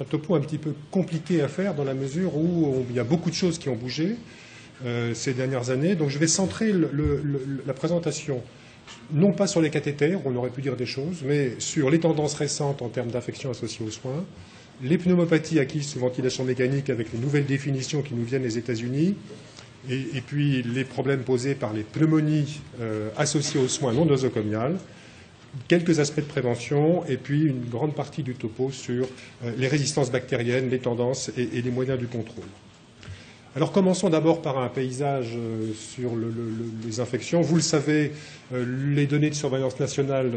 un topo un petit peu compliqué à faire dans la mesure où il y a beaucoup de choses qui ont bougé ces dernières années. Donc je vais centrer la présentation non pas sur les cathéters, on aurait pu dire des choses, mais sur les tendances récentes en termes d'infections associées aux soins, les pneumopathies acquises sous ventilation mécanique avec les nouvelles définitions qui nous viennent des États-Unis, et puis les problèmes posés par les pneumonies associées aux soins non nosocomiales, quelques aspects de prévention, et puis une grande partie du topo sur les résistances bactériennes, les tendances et les moyens du contrôle. Alors commençons d'abord par un paysage sur les infections. Vous le savez, les données de surveillance nationale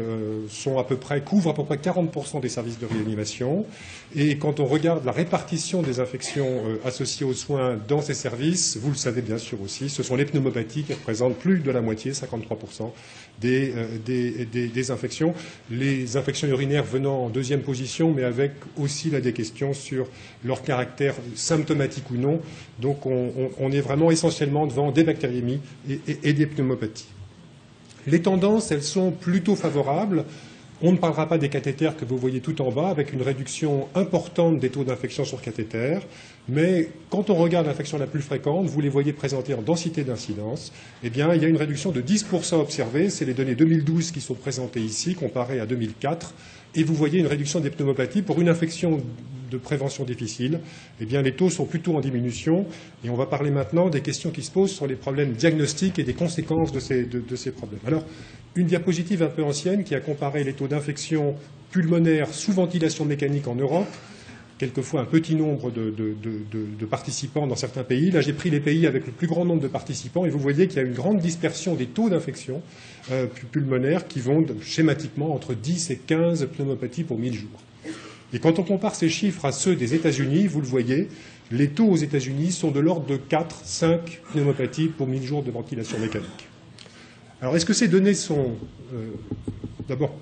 couvrent à peu près 40% des services de réanimation. Et quand on regarde la répartition des infections associées aux soins dans ces services, vous le savez bien sûr aussi, ce sont les pneumopathies qui représentent plus de la moitié, 53%, des infections. Les infections urinaires venant en deuxième position, mais avec aussi là des questions sur leur caractère symptomatique ou non. Donc on est vraiment essentiellement devant des bactériémies et des pneumopathies. Les tendances, elles sont plutôt favorables. On ne parlera pas des cathéters que vous voyez tout en bas, avec une réduction importante des taux d'infection sur cathéter. Mais quand on regarde l'infection la plus fréquente, vous les voyez présentées en densité d'incidence, eh bien, il y a une réduction de 10% observée. C'est les données 2012 qui sont présentées ici, comparées à 2004. Et vous voyez une réduction des pneumopathies pour une infection de prévention difficile. Eh bien, les taux sont plutôt en diminution. Et on va parler maintenant des questions qui se posent sur les problèmes diagnostiques et des conséquences de ces problèmes. Alors, une diapositive un peu ancienne qui a comparé les taux d'infection pulmonaire sous ventilation mécanique en Europe, quelquefois un petit nombre de participants dans certains pays. Là, j'ai pris les pays avec le plus grand nombre de participants et vous voyez qu'il y a une grande dispersion des taux d'infection pulmonaire qui vont schématiquement entre 10 et 15 pneumopathies pour 1000 jours. Et quand on compare ces chiffres à ceux des États-Unis, vous le voyez, les taux aux États-Unis sont de l'ordre de 4-5 pneumopathies pour 1000 jours de ventilation mécanique. Alors, est-ce que ces données sont... d'abord,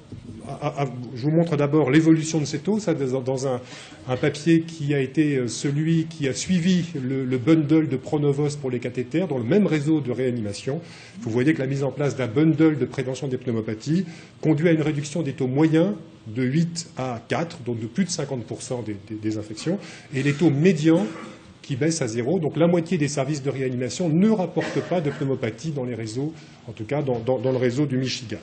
je vous montre d'abord l'évolution de ces taux, ça dans un papier qui a été celui qui a suivi le bundle de Pronovos pour les cathéters dans le même réseau de réanimation. Vous voyez que la mise en place d'un bundle de prévention des pneumopathies conduit à une réduction des taux moyens de 8 à 4, donc de plus de 50% des infections, et les taux médians qui baissent à 0. Donc la moitié des services de réanimation ne rapportent pas de pneumopathie dans les réseaux, en tout cas dans le réseau du Michigan.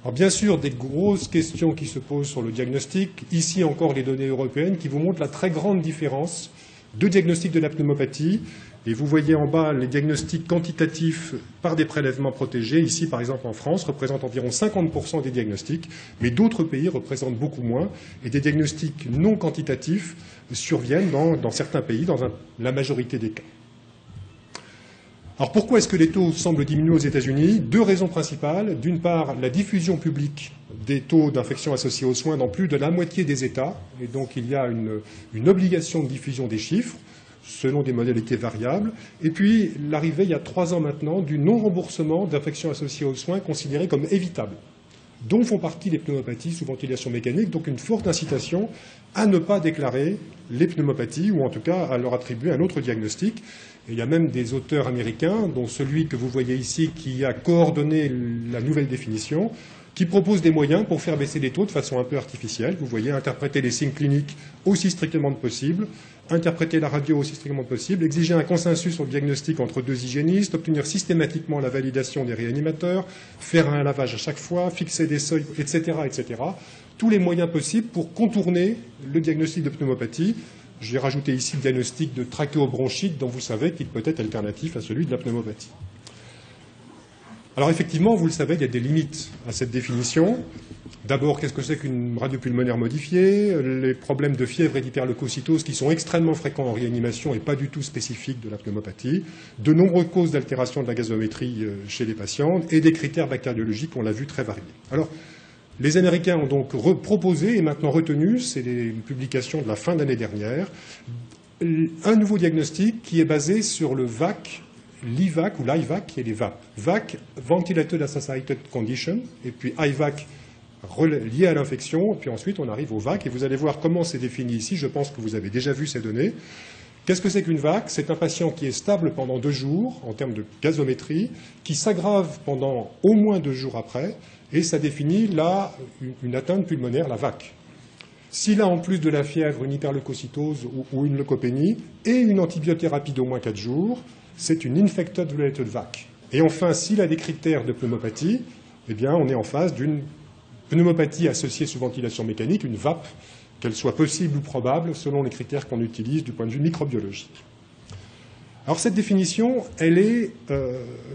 Alors bien sûr, des grosses questions qui se posent sur le diagnostic. Ici encore les données européennes qui vous montrent la très grande différence de diagnostic de la pneumopathie. Et vous voyez en bas les diagnostics quantitatifs par des prélèvements protégés. Ici, par exemple, en France, représentent environ 50% des diagnostics, mais d'autres pays représentent beaucoup moins. Et des diagnostics non quantitatifs surviennent dans certains pays, dans la majorité des cas. Alors pourquoi est-ce que les taux semblent diminuer aux États-Unis? Deux raisons principales. D'une part, la diffusion publique des taux d'infection associés aux soins dans plus de la moitié des États. Et donc il y a une obligation de diffusion des chiffres selon des modalités variables. Et puis l'arrivée, il y a 3 ans maintenant, du non-remboursement d'infections associées aux soins considérées comme évitables, dont font partie les pneumopathies sous ventilation mécanique, donc une forte incitation à ne pas déclarer les pneumopathies, ou en tout cas à leur attribuer un autre diagnostic. Et il y a même des auteurs américains, dont celui que vous voyez ici, qui a coordonné la nouvelle définition, qui propose des moyens pour faire baisser les taux de façon un peu artificielle. Vous voyez, interpréter les signes cliniques aussi strictement que possible, interpréter la radio aussi strictement que possible, exiger un consensus sur le diagnostic entre 2 hygiénistes, obtenir systématiquement la validation des réanimateurs, faire un lavage à chaque fois, fixer des seuils, etc., etc. Tous les moyens possibles pour contourner le diagnostic de pneumopathie. J'ai rajouté ici le diagnostic de trachéobronchite, dont vous savez qu'il peut être alternatif à celui de la pneumopathie. Alors effectivement, vous le savez, il y a des limites à cette définition. D'abord, qu'est-ce que c'est qu'une radio pulmonaire modifiée? Les problèmes de fièvre et d'hyperleucocytose qui sont extrêmement fréquents en réanimation et pas du tout spécifiques de la pneumopathie. De nombreuses causes d'altération de la gazométrie chez les patients et des critères bactériologiques, on l'a vu, très variés. Alors, les Américains ont donc proposé et maintenant retenu, c'est une publication de la fin d'année dernière, un nouveau diagnostic qui est basé sur le VAC, l'IVAC ou l'IVAC et les VAP. VAC, Ventilated Associated Condition, et puis IVAC, lié à l'infection, puis ensuite on arrive au VAC, et vous allez voir comment c'est défini ici, je pense que vous avez déjà vu ces données. Qu'est-ce que c'est qu'une VAC? C'est un patient qui est stable pendant 2 jours, en termes de gazométrie, qui s'aggrave pendant au moins 2 jours après, et ça définit là une atteinte pulmonaire, la VAC. S'il a en plus de la fièvre une hyperleucocytose ou une leucopénie et une antibiothérapie d'au moins 4 jours, c'est une Infected Related VAC. Et enfin, s'il a des critères de pneumopathie, eh bien, on est en face d'une pneumopathie associée sous ventilation mécanique, une VAP, qu'elle soit possible ou probable selon les critères qu'on utilise du point de vue microbiologique. Alors cette définition, elle est,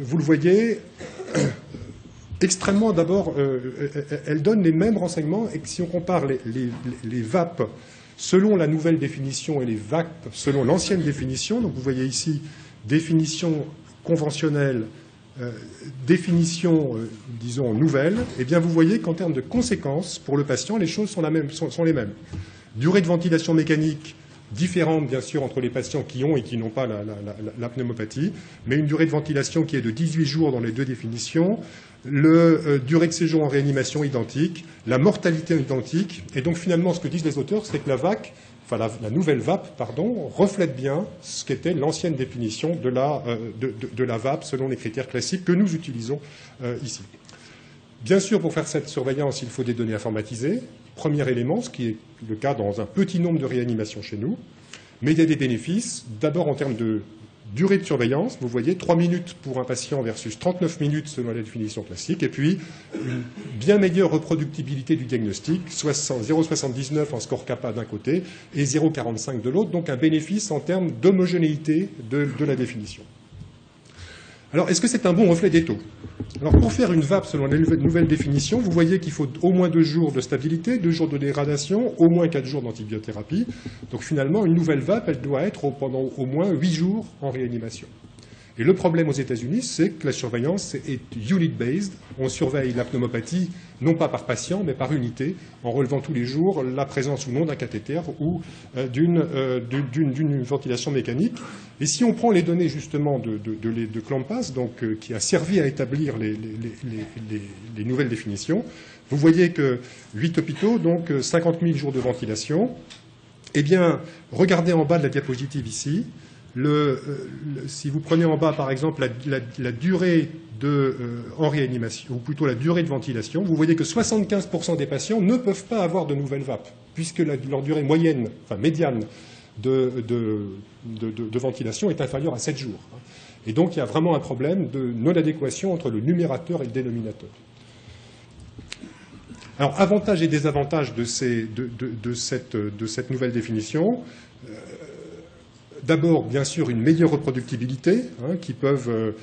vous le voyez, extrêmement d'abord, elle donne les mêmes renseignements, et si on compare les VAP selon la nouvelle définition et les VAP selon l'ancienne définition, donc vous voyez ici définition conventionnelle, définition, disons, nouvelle, eh bien vous voyez qu'en termes de conséquences pour le patient, les choses sont les mêmes. Durée de ventilation mécanique différente, bien sûr, entre les patients qui ont et qui n'ont pas la pneumopathie, mais une durée de ventilation qui est de 18 jours dans les deux définitions, durée de séjour en réanimation identique, la mortalité identique, et donc finalement ce que disent les auteurs, c'est que la nouvelle VAP, reflète bien ce qu'était l'ancienne définition de la VAP selon les critères classiques que nous utilisons ici. Bien sûr, pour faire cette surveillance, il faut des données informatisées. Premier élément, ce qui est le cas dans un petit nombre de réanimations chez nous. Mais il y a des bénéfices. D'abord, en termes de durée de surveillance, vous voyez 3 minutes pour un patient versus 39 minutes selon la définition classique. Et puis, une bien meilleure reproductibilité du diagnostic, 0,79 en score kappa d'un côté et 0,45 de l'autre. Donc, un bénéfice en termes d'homogénéité de la définition. Alors, est-ce que c'est un bon reflet des taux? Alors, pour faire une VAP selon la nouvelle définition, vous voyez qu'il faut au moins 2 jours de stabilité, 2 jours de dégradation, au moins 4 jours d'antibiothérapie. Donc, finalement, une nouvelle VAP, elle doit être pendant au moins 8 jours en réanimation. Et le problème aux États-Unis, c'est que la surveillance est unit-based. On surveille la pneumopathie, non pas par patient, mais par unité, en relevant tous les jours la présence ou non d'un cathéter ou d'une ventilation mécanique. Et si on prend les données justement de Clampas, donc, qui a servi à établir les nouvelles définitions, vous voyez que 8 hôpitaux, donc 50 000 jours de ventilation. Eh bien, regardez en bas de la diapositive ici. Si vous prenez en bas, par exemple, la durée en réanimation, ou plutôt la durée de ventilation, vous voyez que 75% des patients ne peuvent pas avoir de nouvelles VAP, puisque leur durée moyenne, enfin médiane, de ventilation est inférieure à 7 jours. Et donc, il y a vraiment un problème de non-adéquation entre le numérateur et le dénominateur. Alors, avantages et désavantages de cette nouvelle définition. D'abord, bien sûr, une meilleure reproductibilité, qui peuvent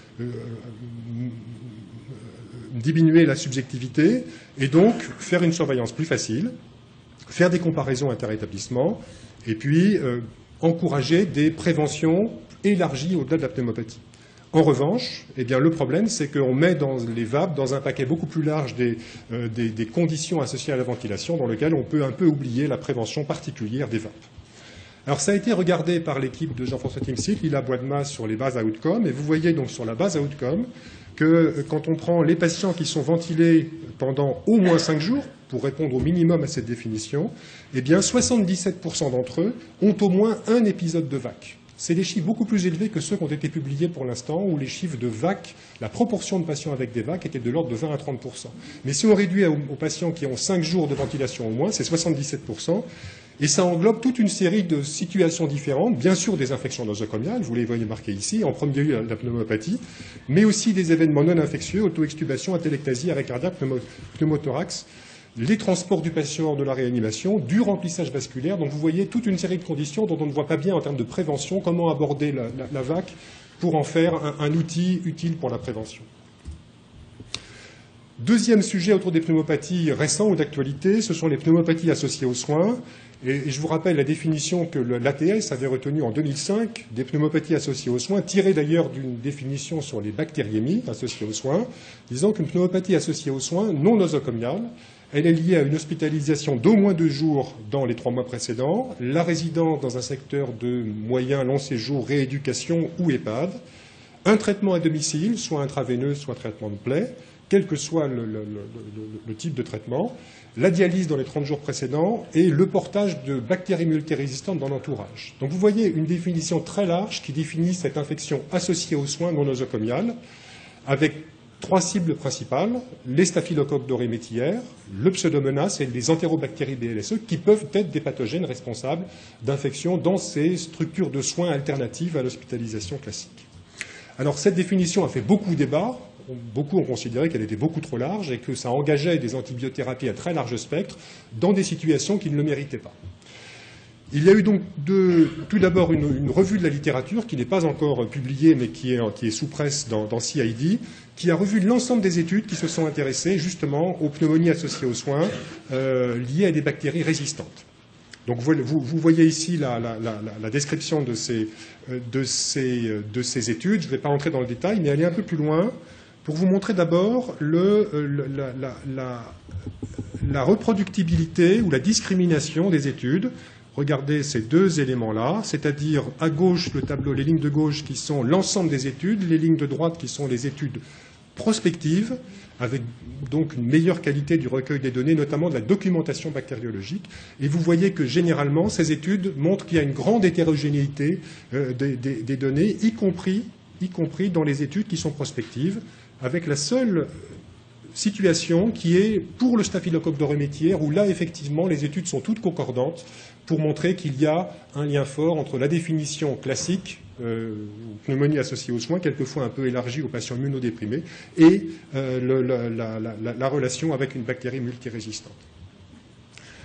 diminuer la subjectivité, et donc faire une surveillance plus facile, faire des comparaisons interétablissements, et puis encourager des préventions élargies au-delà de la pneumopathie. En revanche, eh bien, le problème, c'est qu'on met dans les VAP dans un paquet beaucoup plus large des conditions associées à la ventilation, dans lequel on peut un peu oublier la prévention particulière des VAP. Alors, ça a été regardé par l'équipe de Jean-François Timsit, Lila Boisdemas, sur les bases outcomes, et vous voyez donc sur la base outcome que quand on prend les patients qui sont ventilés pendant au moins 5 jours, pour répondre au minimum à cette définition, eh bien 77% d'entre eux ont au moins un épisode de VAC. C'est des chiffres beaucoup plus élevés que ceux qui ont été publiés pour l'instant, où les chiffres de VAC, la proportion de patients avec des VAC était de l'ordre de 20 à 30%. Mais si on réduit aux patients qui ont 5 jours de ventilation au moins, c'est 77%. Et ça englobe toute une série de situations différentes, bien sûr des infections nosocomiales, vous les voyez marquées ici, en premier lieu la pneumopathie, mais aussi des événements non infectieux, auto-extubation, atélectasie, arrêt cardiaque, pneumothorax, les transports du patient hors de la réanimation, du remplissage vasculaire. Donc vous voyez toute une série de conditions dont on ne voit pas bien en termes de prévention, comment aborder la VAC pour en faire un outil utile pour la prévention. Deuxième sujet autour des pneumopathies récents ou d'actualité, ce sont les pneumopathies associées aux soins. Et je vous rappelle la définition que l'ATS avait retenue en 2005 des pneumopathies associées aux soins, tirée d'ailleurs d'une définition sur les bactériémies associées aux soins, disant qu'une pneumopathie associée aux soins non nosocomiale, elle est liée à une hospitalisation d'au moins 2 jours dans les 3 mois précédents, la résidence dans un secteur de moyen long séjour, rééducation ou EHPAD, un traitement à domicile, soit intraveineux, soit traitement de plaie, quel que soit le type de traitement, la dialyse dans les 30 jours précédents et le portage de bactéries multirésistantes dans l'entourage. Donc vous voyez une définition très large qui définit cette infection associée aux soins non nosocomiales, avec 3 cibles principales, les staphylocoques dorés métillaires, le pseudomonas et les entérobactéries BLSE, qui peuvent être des pathogènes responsables d'infections dans ces structures de soins alternatives à l'hospitalisation classique. Alors cette définition a fait beaucoup débat. Beaucoup ont considéré qu'elle était beaucoup trop large et que ça engageait des antibiothérapies à très large spectre dans des situations qui ne le méritaient pas. Il y a eu donc tout d'abord une revue de la littérature qui n'est pas encore publiée mais qui est sous presse dans CID, qui a revu l'ensemble des études qui se sont intéressées justement aux pneumonies associées aux soins liées à des bactéries résistantes. Donc vous voyez ici la description de ces études. Je ne vais pas rentrer dans le détail, mais aller un peu plus loin pour vous montrer d'abord la reproductibilité ou la discrimination des études. Regardez ces deux éléments-là, c'est-à-dire à gauche le tableau, les lignes de gauche qui sont l'ensemble des études, les lignes de droite qui sont les études prospectives, avec donc une meilleure qualité du recueil des données, notamment de la documentation bactériologique. Et vous voyez que généralement, ces études montrent qu'il y a une grande hétérogénéité des données, y compris dans les études qui sont prospectives, avec la seule situation qui est pour le staphylocoque doré métillaire, où là, effectivement, les études sont toutes concordantes pour montrer qu'il y a un lien fort entre la définition classique, pneumonie associée aux soins, quelquefois un peu élargie aux patients immunodéprimés, et la relation avec une bactérie multirésistante.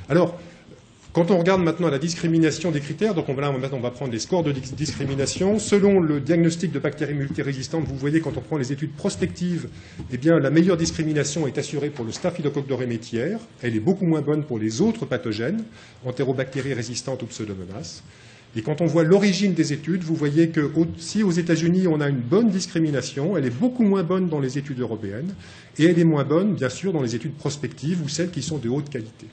Alors, quand on regarde maintenant la discrimination des critères, donc on va prendre les scores de discrimination. Selon le diagnostic de bactéries multirésistantes, vous voyez quand on prend les études prospectives, eh bien la meilleure discrimination est assurée pour le staphylocoque doré métillaire. Elle est beaucoup moins bonne pour les autres pathogènes, entérobactéries résistantes ou pseudomonas. Et quand on voit l'origine des études, vous voyez que si aux États-Unis on a une bonne discrimination, elle est beaucoup moins bonne dans les études européennes, et elle est moins bonne, bien sûr, dans les études prospectives ou celles qui sont de haute qualité.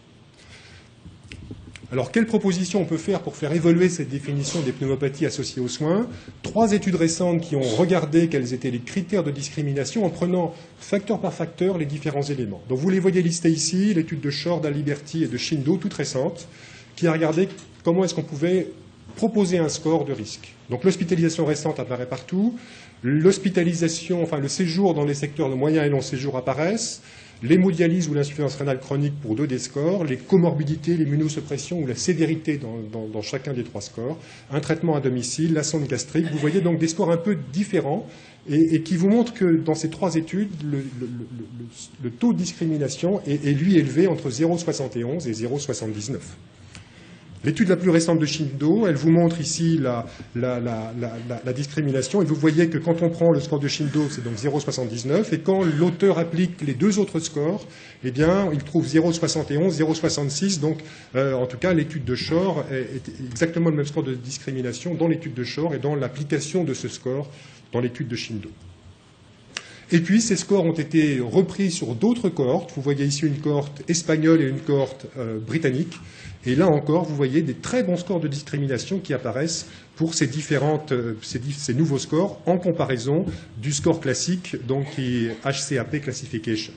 Alors, quelles propositions on peut faire pour faire évoluer cette définition des pneumopathies associées aux soins? 3 études récentes qui ont regardé quels étaient les critères de discrimination en prenant facteur par facteur les différents éléments. Donc, vous les voyez listés ici, l'étude de Shore, d'Aliberti et de Shindo, toute récente, qui a regardé comment est-ce qu'on pouvait proposer un score de risque. Donc, l'hospitalisation récente apparaît partout, l'hospitalisation, enfin le séjour dans les secteurs de moyen et long séjour apparaissent, l'hémodialyse ou l'insuffisance rénale chronique pour 2 des scores, les comorbidités, l'immunosuppression ou la sévérité dans chacun des 3 scores, un traitement à domicile, la sonde gastrique. Vous voyez donc des scores un peu différents et qui vous montrent que dans ces 3 études, le taux de discrimination est lui élevé entre 0,71 et 0,79. L'étude la plus récente de Shindo, elle vous montre ici la discrimination, et vous voyez que quand on prend le score de Shindo, c'est donc 0,79, et quand l'auteur applique les 2 autres scores, eh bien, il trouve 0,71, 0,66, donc en tout cas, l'étude de Shore est exactement le même score de discrimination dans l'étude de Shore et dans l'application de ce score dans l'étude de Shindo. Et puis, ces scores ont été repris sur d'autres cohortes. Vous voyez ici une cohorte espagnole et une cohorte britannique. Et là encore, vous voyez des très bons scores de discrimination qui apparaissent pour ces nouveaux scores en comparaison du score classique, donc qui est HCAP Classification.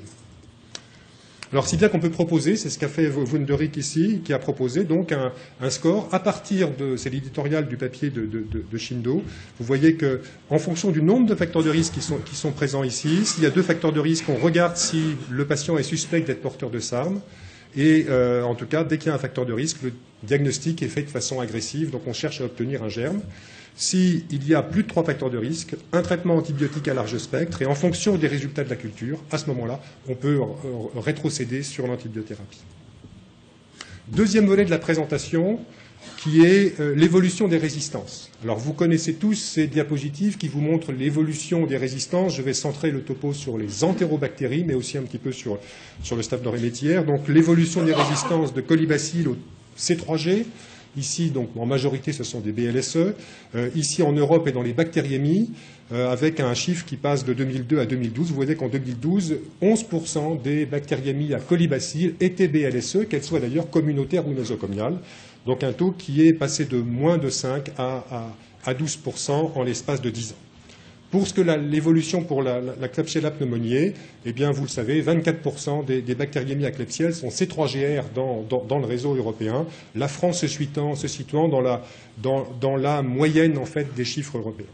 Alors, si bien qu'on peut proposer, c'est ce qu'a fait Wunderich ici, qui a proposé donc un score à partir de, c'est l'éditorial du papier de Shindo. Vous voyez qu'en fonction du nombre de facteurs de risque qui sont présents ici, s'il y a 2 facteurs de risque, on regarde si le patient est suspect d'être porteur de SARM. Et en tout cas, dès qu'il y a un facteur de risque, le diagnostic est fait de façon agressive, donc on cherche à obtenir un germe. S'il y a plus de 3 facteurs de risque, un traitement antibiotique à large spectre, et en fonction des résultats de la culture, à ce moment-là, on peut rétrocéder sur l'antibiothérapie. Deuxième volet de la présentation, qui est l'évolution des résistances. Alors, vous connaissez tous ces diapositives qui vous montrent l'évolution des résistances. Je vais centrer le topo sur les entérobactéries, mais aussi un petit peu sur le staph doré métillaire. Donc, l'évolution des résistances de colibacilles au C3G. Ici, donc, en majorité, ce sont des BLSE. Ici, en Europe et dans les bactériémies, avec un chiffre qui passe de 2002 à 2012. Vous voyez qu'en 2012, 11% des bactériémies à colibacilles étaient BLSE, qu'elles soient d'ailleurs communautaires ou nosocomiales. Donc, un taux qui est passé de moins de 5 à 12% en l'espace de 10 ans. Pour ce que l'évolution pour la Klebsiella pneumoniae, eh bien, vous le savez, 24% des bactériémies à Klebsiella sont C3GR dans le réseau européen, la France se situant dans la moyenne en fait, des chiffres européens.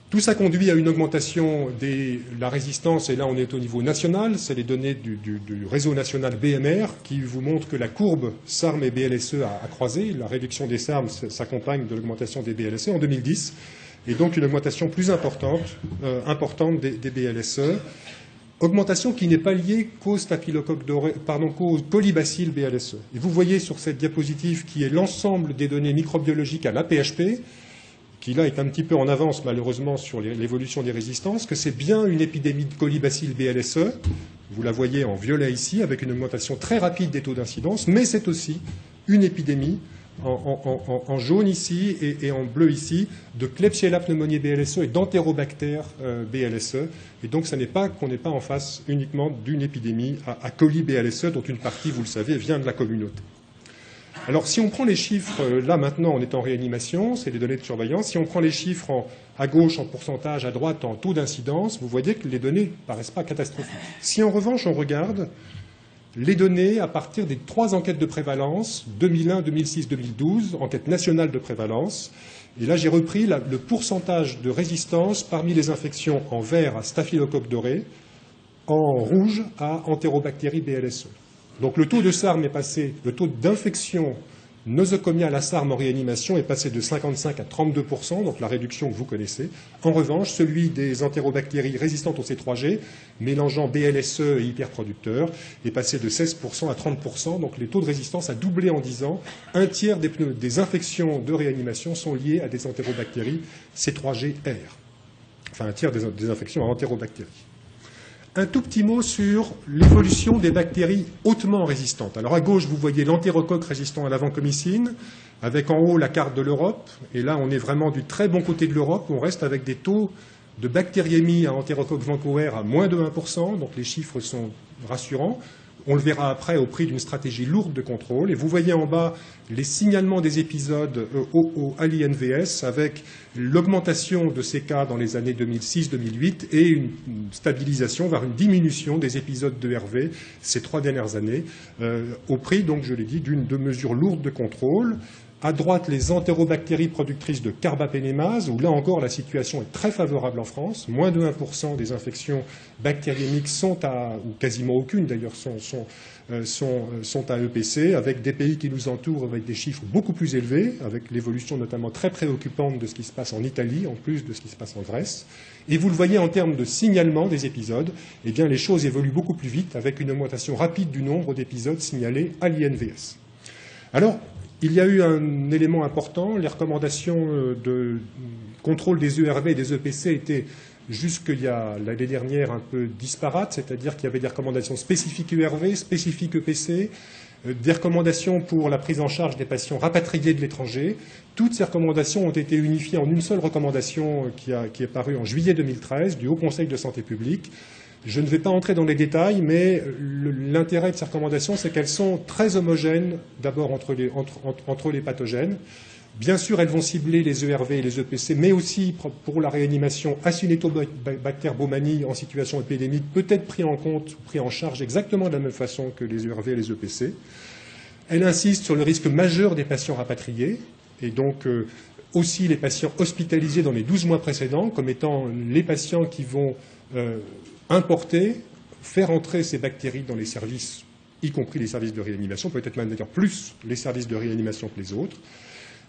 Tout ça conduit à une augmentation de la résistance, et là on est au niveau national, c'est les données du réseau national BMR qui vous montrent que la courbe SARM et BLSE a croisé. La réduction des SARM s'accompagne de l'augmentation des BLSE en 2010, et donc une augmentation plus importante des BLSE. Augmentation qui n'est pas liée qu'au staphylocoque doré, qu'au colibacille BLSE. Et vous voyez sur cette diapositive qui est l'ensemble des données microbiologiques à l'APHP, qui là est un petit peu en avance malheureusement sur l'évolution des résistances, que c'est bien une épidémie de colibacille BLSE, vous la voyez en violet ici, avec une augmentation très rapide des taux d'incidence, mais c'est aussi une épidémie en jaune ici et en bleu ici, de Klebsiella pneumoniae BLSE et d'entérobactères BLSE. Et donc, ce n'est pas qu'on n'est pas en face uniquement d'une épidémie à coli BLSE, dont une partie, vous le savez, vient de la communauté. Alors, si on prend les chiffres, là maintenant, on est en réanimation, c'est les données de surveillance. Si on prend les chiffres à gauche en pourcentage, à droite en taux d'incidence, vous voyez que les données ne paraissent pas catastrophiques. Si en revanche, on regarde les données à partir des 3 enquêtes de prévalence, 2001, 2006, 2012, enquête nationale de prévalence. Et là, j'ai repris le pourcentage de résistance parmi les infections en vert à staphylocoque doré, en rouge à entérobactéries BLSE. Donc le taux de SARM est passé, le taux d'infection nosocomiale à SARM en réanimation est passé de 55 à 32%, donc la réduction que vous connaissez. En revanche, celui des entérobactéries résistantes au C3G, mélangeant BLSE et hyperproducteurs, est passé de 16% à 30%, donc les taux de résistance a doublé en 10 ans. Un tiers des infections de réanimation sont liées à des entérobactéries C3G-R. Enfin, un tiers des infections à entérobactéries. Un tout petit mot sur l'évolution des bactéries hautement résistantes. Alors à gauche, vous voyez l'entérocoque résistant à la vancomycine, avec en haut la carte de l'Europe. Et là, on est vraiment du très bon côté de l'Europe. On reste avec des taux de bactériémie à entérocoque vancouver à moins de 1%. Donc les chiffres sont rassurants. On le verra après au prix d'une stratégie lourde de contrôle. Et vous voyez en bas les signalements des épisodes à l'INVS avec l'augmentation de ces cas dans les années 2006-2008 et une stabilisation, voire une diminution des épisodes de RV ces 3 dernières années, au prix, donc je l'ai dit, de mesures lourdes de contrôle. À droite, les entérobactéries productrices de carbapénémase, où là encore la situation est très favorable en France. Moins de 1% des infections bactériémiques ou quasiment aucune d'ailleurs, sont à EPC, avec des pays qui nous entourent avec des chiffres beaucoup plus élevés, avec l'évolution notamment très préoccupante de ce qui se passe en Italie, en plus de ce qui se passe en Grèce. Et vous le voyez en termes de signalement des épisodes, eh bien les choses évoluent beaucoup plus vite, avec une augmentation rapide du nombre d'épisodes signalés à l'INVS. Alors, il y a eu un élément important, les recommandations de contrôle des ERV et des EPC étaient jusqu'à l'année dernière un peu disparates, c'est-à-dire qu'il y avait des recommandations spécifiques ERV, spécifiques EPC, des recommandations pour la prise en charge des patients rapatriés de l'étranger. Toutes ces recommandations ont été unifiées en une seule recommandation qui est parue en juillet 2013 du Haut Conseil de santé publique. Je ne vais pas entrer dans les détails, mais l'intérêt de ces recommandations, c'est qu'elles sont très homogènes, d'abord entre les pathogènes. Bien sûr, elles vont cibler les ERV et les EPC, mais aussi pour la réanimation, Acinetobacter baumannii en situation épidémique peut être pris en compte, pris en charge exactement de la même façon que les ERV et les EPC. Elle insiste sur le risque majeur des patients rapatriés, et donc aussi les patients hospitalisés dans les 12 mois précédents, comme étant les patients qui vont importer, faire entrer ces bactéries dans les services, y compris les services de réanimation, peut-être même d'ailleurs plus les services de réanimation que les autres.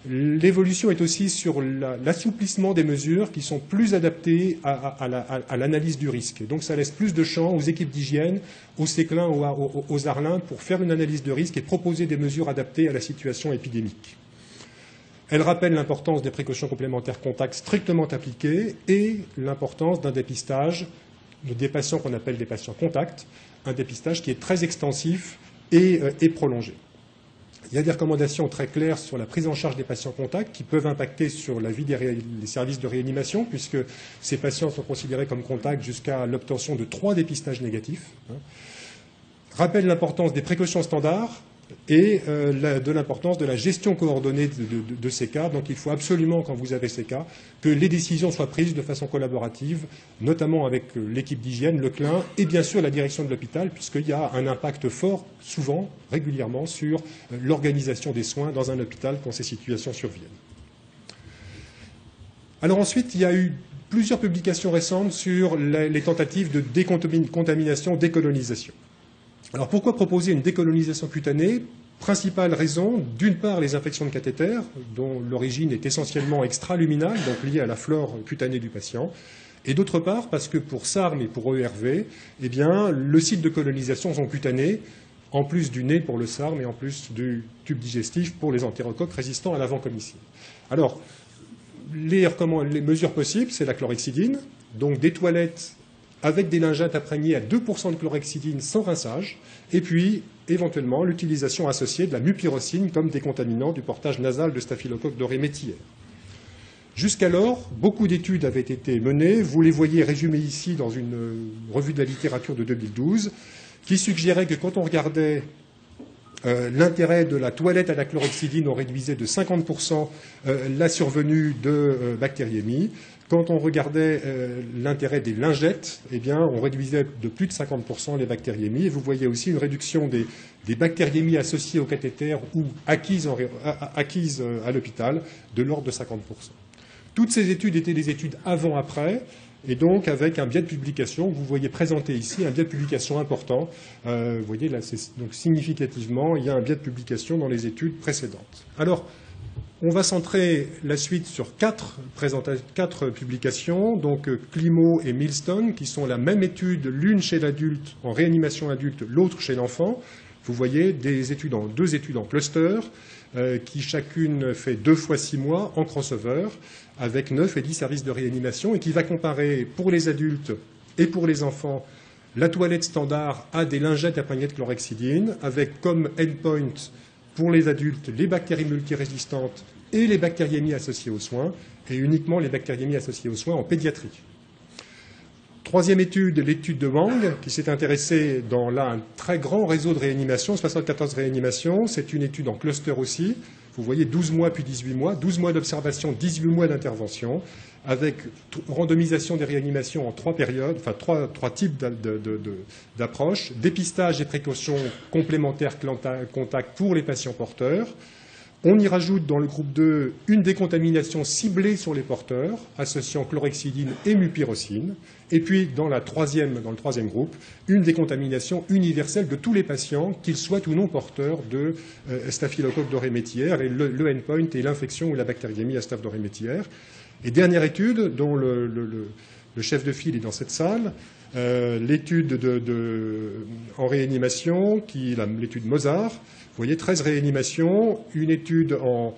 L'évolution est aussi sur l'assouplissement des mesures qui sont plus adaptées à l'analyse du risque. Et donc ça laisse plus de champ aux équipes d'hygiène, aux Séclin ou aux Arlin pour faire une analyse de risque et proposer des mesures adaptées à la situation épidémique. Elle rappelle l'importance des précautions complémentaires contacts strictement appliquées et l'importance d'un dépistage des patients qu'on appelle des patients contacts, un dépistage qui est très extensif et prolongé. Il y a des recommandations très claires sur la prise en charge des patients contacts qui peuvent impacter sur la vie des services de réanimation, puisque ces patients sont considérés comme contacts jusqu'à l'obtention de 3 dépistages négatifs. Rappelle l'importance des précautions standards et de l'importance de la gestion coordonnée de ces cas. Donc il faut absolument, quand vous avez ces cas, que les décisions soient prises de façon collaborative, notamment avec l'équipe d'hygiène, le CLIN, et bien sûr la direction de l'hôpital, puisqu'il y a un impact fort, souvent, régulièrement, sur l'organisation des soins dans un hôpital quand ces situations surviennent. Alors ensuite, il y a eu plusieurs publications récentes sur les tentatives de décontamination, décolonisation. Alors pourquoi proposer une décolonisation cutanée? Principale raison, d'une part les infections de cathéter, dont l'origine est essentiellement extraluminale, donc liée à la flore cutanée du patient, et d'autre part parce que pour SARM et pour ERV, eh bien, le site de colonisation sont cutanés, en plus du nez pour le SARM et en plus du tube digestif pour les entérocoques résistants à la vancomycine. Alors, les mesures possibles, c'est la chlorhexidine, donc des toilettes avec des lingettes imprégnées à 2% de chlorhexidine sans rinçage, et puis éventuellement l'utilisation associée de la mupirocine comme décontaminant du portage nasal de staphylocoque doré métillaire. Jusqu'alors, beaucoup d'études avaient été menées, vous les voyez résumées ici dans une revue de la littérature de 2012, qui suggérait que quand on regardait l'intérêt de la toilette à la chlorhexidine, on réduisait de 50% la survenue de bactériémie. Quand on regardait l'intérêt des lingettes, eh bien, on réduisait de plus de 50% les bactériémies. Et vous voyez aussi une réduction des bactériémies associées au cathéter ou acquises à l'hôpital de l'ordre de 50%. Toutes ces études étaient des études avant-après, et donc avec un biais de publication, vous voyez présenté ici un biais de publication important. Vous voyez là, donc significativement, il y a un biais de publication dans les études précédentes. Alors, on va centrer la suite sur quatre publications, donc Climo et Millstone, qui sont la même étude, l'une chez l'adulte en réanimation adulte, l'autre chez l'enfant. Vous voyez deux études en cluster, qui chacune fait 2 fois 6 mois en crossover, avec 9 et 10 services de réanimation, et qui va comparer pour les adultes et pour les enfants la toilette standard à des lingettes imprégnées de chlorhexidine, avec comme endpoint pour les adultes les bactéries multirésistantes et les bactériémies associées aux soins, et uniquement les bactériémies associées aux soins en pédiatrie. Troisième étude, l'étude de Wang, qui s'est intéressée dans là un très grand réseau de réanimation, 74 réanimations. C'est une étude en cluster aussi. Vous voyez 12 mois puis 18 mois, 12 mois d'observation, 18 mois d'intervention, avec randomisation des réanimations en 3 périodes, enfin 3 types d'approches, dépistage et précautions complémentaires contact pour les patients porteurs. On y rajoute dans le groupe 2 une décontamination ciblée sur les porteurs, associant chlorhexidine et mupirocine. Et puis, dans le troisième groupe, une décontamination universelle de tous les patients, qu'ils soient ou non porteurs de staphylocoque doré métillaire, et le endpoint est l'infection ou la bactériémie à staph doré métillaire. Et dernière étude, dont le chef de file est dans cette salle, l'étude en réanimation, l'étude Mozart. Vous voyez, 13 réanimations, une étude en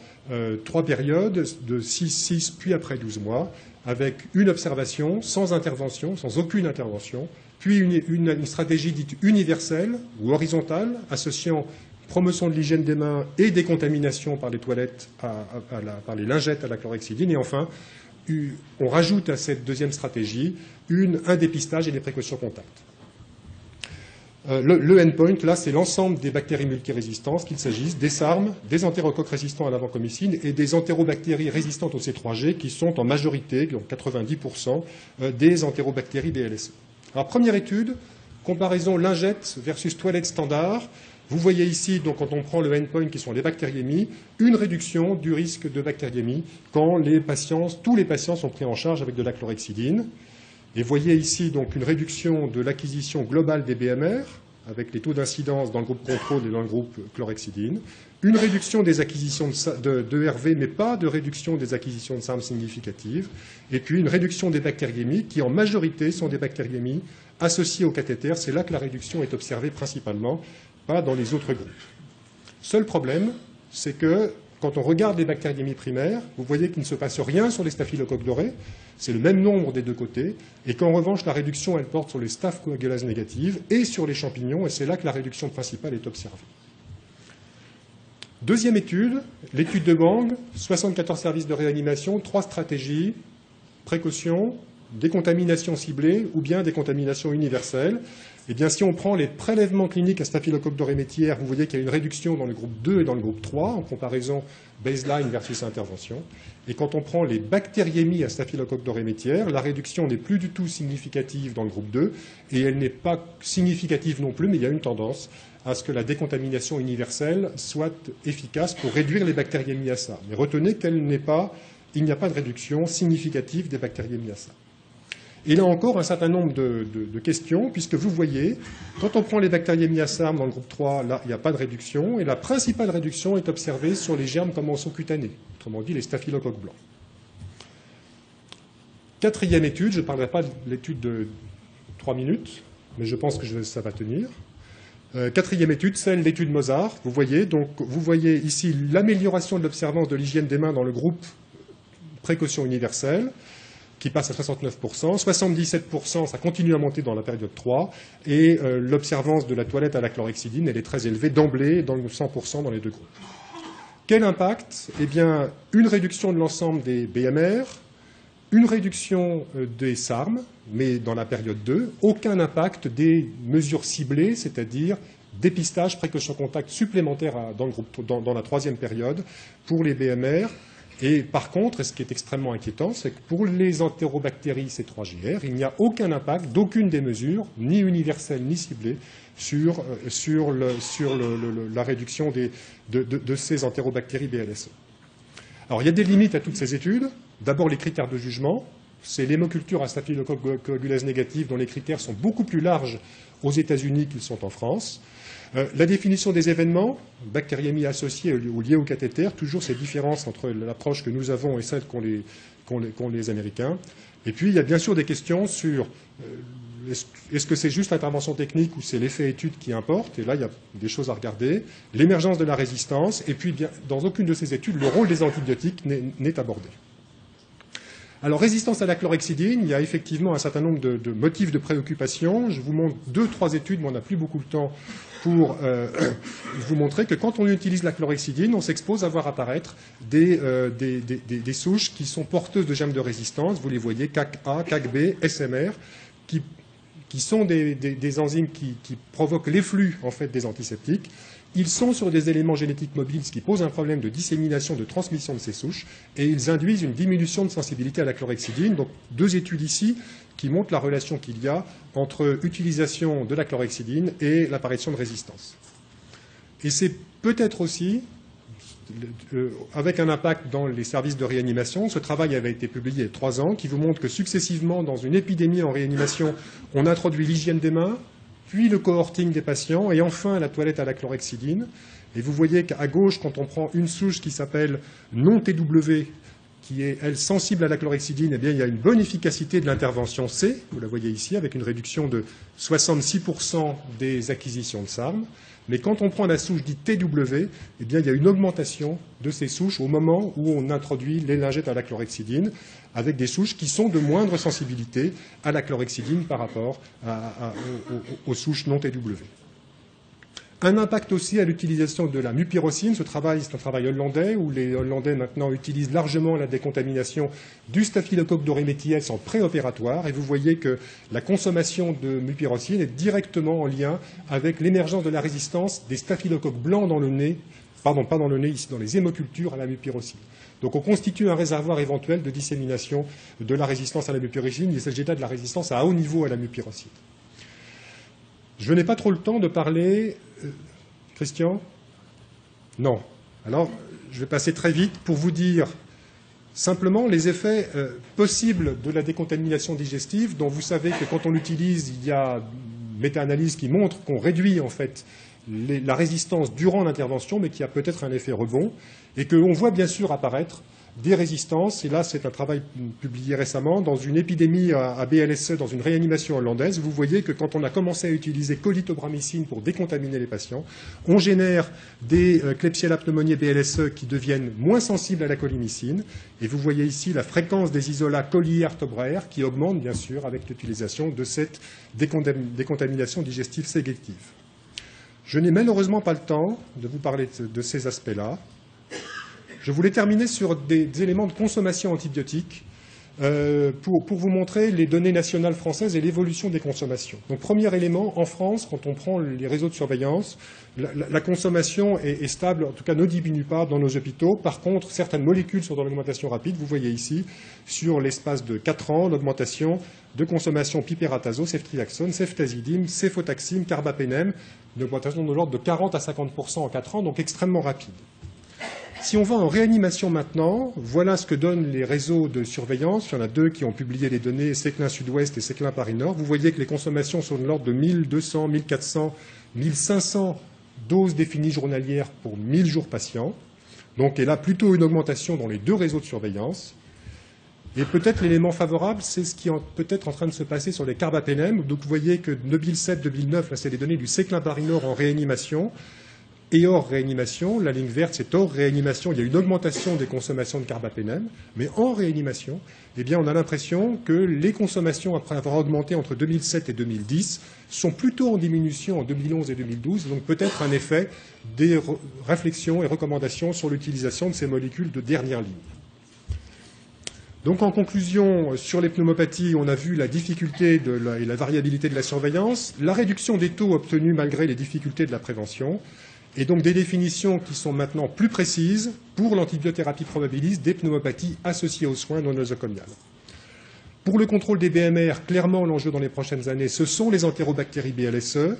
3 périodes de 6, puis après 12 mois, avec une observation, sans intervention, sans aucune intervention, puis une stratégie dite universelle ou horizontale, associant promotion de l'hygiène des mains et décontamination par les toilettes, par les lingettes à la chlorhexidine, et enfin, on rajoute à cette deuxième stratégie un dépistage et des précautions contact. Le endpoint, là, c'est l'ensemble des bactéries multirésistantes, qu'il s'agisse des SARM, des entérocoques résistants à la vancomycine et des entérobactéries résistantes au C3G, qui sont en majorité, donc 90%, des entérobactéries BLSE. Alors, première étude, comparaison lingette versus toilette standard. Vous voyez ici, donc, quand on prend le endpoint, qui sont les bactériémies, une réduction du risque de bactériémie quand tous les patients sont pris en charge avec de la chlorhexidine. Et vous voyez ici donc une réduction de l'acquisition globale des BMR, avec les taux d'incidence dans le groupe contrôle et dans le groupe chlorhexidine, une réduction des acquisitions de RV, mais pas de réduction des acquisitions de SARM significatives, et puis une réduction des bactériémies, qui en majorité sont des bactériémies associées au cathéter. C'est là que la réduction est observée principalement, pas dans les autres groupes. Seul problème, c'est que quand on regarde les bactériémies primaires, vous voyez qu'il ne se passe rien sur les staphylocoques dorés, c'est le même nombre des deux côtés, et qu'en revanche, la réduction, elle porte sur les staph coagulases négatives et sur les champignons, et c'est là que la réduction principale est observée. Deuxième étude, l'étude de Wang, 74 services de réanimation, 3 stratégies, précautions, décontamination ciblée ou bien décontamination universelle. Eh bien, si on prend les prélèvements cliniques à staphylocoque doré métillaire, vous voyez qu'il y a une réduction dans le groupe 2 et dans le groupe 3, en comparaison baseline versus intervention. Et quand on prend les bactériémies à staphylocoque doré métillaire, la réduction n'est plus du tout significative dans le groupe 2, et elle n'est pas significative non plus, mais il y a une tendance à ce que la décontamination universelle soit efficace pour réduire les bactériémies à ça. Mais retenez qu'elle n'est pas il n'y a pas de réduction significative des bactériémies à SARM. Et là encore, un certain nombre de questions, puisque vous voyez, quand on prend les bactériémies à SARM dans le groupe 3, là, il n'y a pas de réduction, et la principale réduction est observée sur les germes commensaux-cutanés, autrement dit les staphylocoques blancs. Quatrième étude, je ne parlerai pas de l'étude de 3 minutes, mais je pense que ça va tenir. Quatrième étude, celle l'étude Mozart. Vous voyez ici l'amélioration de l'observance de l'hygiène des mains dans le groupe précaution universelle, qui passe à 69%, 77%, ça continue à monter dans la période 3, et l'observance de la toilette à la chlorhexidine, elle est très élevée d'emblée, dans le 100% dans les deux groupes. Quel impact? Eh bien, une réduction de l'ensemble des BMR, une réduction des SARM, mais dans la période 2, aucun impact des mesures ciblées, c'est-à-dire dépistage, précaution contact supplémentaire dans la troisième période pour les BMR. Et par contre, et ce qui est extrêmement inquiétant, c'est que pour les entérobactéries C3GR, il n'y a aucun impact d'aucune des mesures, ni universelle ni ciblée, sur la réduction de ces entérobactéries BLSE. Alors, il y a des limites à toutes ces études. D'abord, les critères de jugement. C'est l'hémoculture à staphylococcus négative, dont les critères sont beaucoup plus larges aux États-Unis qu'ils sont en France. La définition des événements, bactériémie associée ou liée au cathéter, toujours ces différences entre l'approche que nous avons et celle qu'ont les Américains. Et puis, il y a bien sûr des questions sur est-ce que c'est juste l'intervention technique ou c'est l'effet étude qui importe? Et là, il y a des choses à regarder. L'émergence de la résistance. Et puis, bien, dans aucune de ces études, le rôle des antibiotiques n'est abordé. Alors, résistance à la chlorhexidine, il y a effectivement un certain nombre de motifs de préoccupation. Je vous montre 2-3 études, mais on n'a plus beaucoup de temps pour vous montrer que quand on utilise la chlorhexidine, on s'expose à voir apparaître des souches qui sont porteuses de germes de résistance. Vous les voyez, CAC-A, CAC-B, SMR, qui sont des enzymes qui provoquent l'efflux en fait, des antiseptiques. Ils sont sur des éléments génétiques mobiles, ce qui pose un problème de dissémination, de transmission de ces souches, et ils induisent une diminution de sensibilité à la chlorhexidine. Donc, 2 études ici qui montrent la relation qu'il y a entre utilisation de la chlorhexidine et l'apparition de résistance. Et c'est peut-être aussi, avec un impact dans les services de réanimation, ce travail avait été publié il y a 3 ans, qui vous montre que successivement, dans une épidémie en réanimation, on introduit l'hygiène des mains, puis le cohorting des patients, et enfin la toilette à la chlorhexidine. Et vous voyez qu'à gauche, quand on prend une souche qui s'appelle non-TW, qui est, elle, sensible à la chlorhexidine, eh bien, il y a une bonne efficacité de l'intervention C, vous la voyez ici, avec une réduction de 66% des acquisitions de SARM. Mais quand on prend la souche dite TW, eh bien, il y a une augmentation de ces souches au moment où on introduit les lingettes à la chlorhexidine, avec des souches qui sont de moindre sensibilité à la chlorhexidine par rapport aux souches non TW. Un impact aussi à l'utilisation de la mupirocine. Ce travail, c'est un travail hollandais, où les Hollandais maintenant utilisent largement la décontamination du staphylocoque doryméthiès en préopératoire. Et vous voyez que la consommation de mupirocine est directement en lien avec l'émergence de la résistance des staphylocoques blancs dans le nez, pardon, pas dans le nez, ici, dans les hémocultures à la mupirocine. Donc on constitue un réservoir éventuel de dissémination de la résistance à la mupirocine. Il s'agit là de la résistance à haut niveau à la mupirocine. Je n'ai pas trop le temps de parler... Christian? Non. Alors, je vais passer très vite pour vous dire simplement les effets possibles de la décontamination digestive, dont vous savez que quand on l'utilise, il y a une méta-analyse qui montre qu'on réduit en fait la résistance durant l'intervention, mais qui a peut-être un effet rebond, et que l'on voit bien sûr apparaître des résistances, et là c'est un travail publié récemment, dans une épidémie à BLSE, dans une réanimation hollandaise. Vous voyez que quand on a commencé à utiliser colitobramycine pour décontaminer les patients, on génère des Klebsiella pneumoniae BLSE qui deviennent moins sensibles à la colimycine, et vous voyez ici la fréquence des isolats Collier-Tobraer qui augmente bien sûr avec l'utilisation de cette décontamination digestive sélective. Je n'ai malheureusement pas le temps de vous parler de ces aspects-là. Je voulais terminer sur des éléments de consommation antibiotique pour vous montrer les données nationales françaises et l'évolution des consommations. Donc, premier élément, en France, quand on prend les réseaux de surveillance, la consommation est stable, en tout cas ne diminue pas dans nos hôpitaux. Par contre, certaines molécules sont dans l'augmentation rapide. Vous voyez ici, sur l'espace de 4 ans, l'augmentation de consommation piperatazo, ceftriaxone, ceftazidime, cefotaxime, carbapénem, une augmentation de l'ordre de 40 à 50% en 4 ans, donc extrêmement rapide. Si on va en réanimation maintenant, voilà ce que donnent les réseaux de surveillance. Il y en a deux qui ont publié les données, Séclin Sud-Ouest et Séclin Paris-Nord. Vous voyez que les consommations sont de l'ordre de 1200, 1400, 1500 doses définies journalières pour 1000 jours patients. Donc, il y a là plutôt une augmentation dans les deux réseaux de surveillance. Et peut-être l'élément favorable, c'est ce qui est peut-être en train de se passer sur les carbapénem. Donc, vous voyez que 2007-2009, là, c'est les données du Séclin Paris-Nord en réanimation. Et hors réanimation, la ligne verte, c'est hors réanimation. Il y a une augmentation des consommations de carbapénem, mais en réanimation, eh bien, on a l'impression que les consommations, après avoir augmenté entre 2007 et 2010, sont plutôt en diminution en 2011 et 2012. Donc peut-être un effet des réflexions et recommandations sur l'utilisation de ces molécules de dernière ligne. Donc en conclusion, sur les pneumopathies, on a vu la difficulté et la variabilité de la surveillance, la réduction des taux obtenus malgré les difficultés de la prévention, et donc des définitions qui sont maintenant plus précises pour l'antibiothérapie probabiliste des pneumopathies associées aux soins non nosocomiales. Pour le contrôle des BMR, clairement l'enjeu dans les prochaines années, ce sont les entérobactéries BLSE,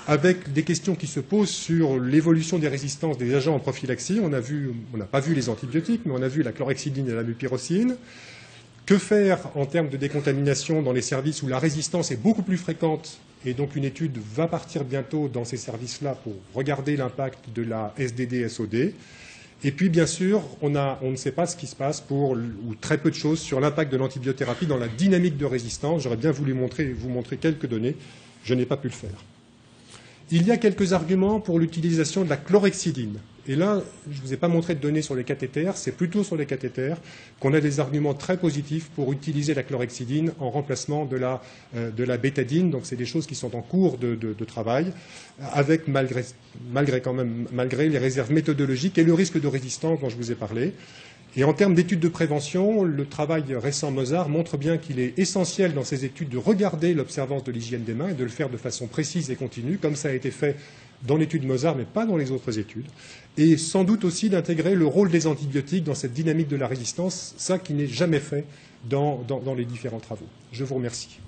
avec des questions qui se posent sur l'évolution des résistances des agents en prophylaxie. On n'a pas vu les antibiotiques, mais on a vu la chlorhexidine et la mupirocine. Que faire en termes de décontamination dans les services où la résistance est beaucoup plus fréquente? Et donc une étude va partir bientôt dans ces services-là pour regarder l'impact de la SDD-SOD. Et puis, bien sûr, on ne sait pas ce qui se passe ou très peu de choses sur l'impact de l'antibiothérapie dans la dynamique de résistance. J'aurais bien voulu vous montrer quelques données. Je n'ai pas pu le faire. Il y a quelques arguments pour l'utilisation de la chlorhexidine. Et là, je ne vous ai pas montré de données sur les cathéters, c'est plutôt sur les cathéters qu'on a des arguments très positifs pour utiliser la chlorhexidine en remplacement de la bétadine. Donc c'est des choses qui sont en cours de travail, avec malgré les réserves méthodologiques et le risque de résistance dont je vous ai parlé. Et en termes d'études de prévention, le travail récent Mozart montre bien qu'il est essentiel dans ces études de regarder l'observance de l'hygiène des mains et de le faire de façon précise et continue, comme ça a été fait dans l'étude Mozart, mais pas dans les autres études. Et sans doute aussi d'intégrer le rôle des antibiotiques dans cette dynamique de la résistance, ça qui n'est jamais fait dans les différents travaux. Je vous remercie.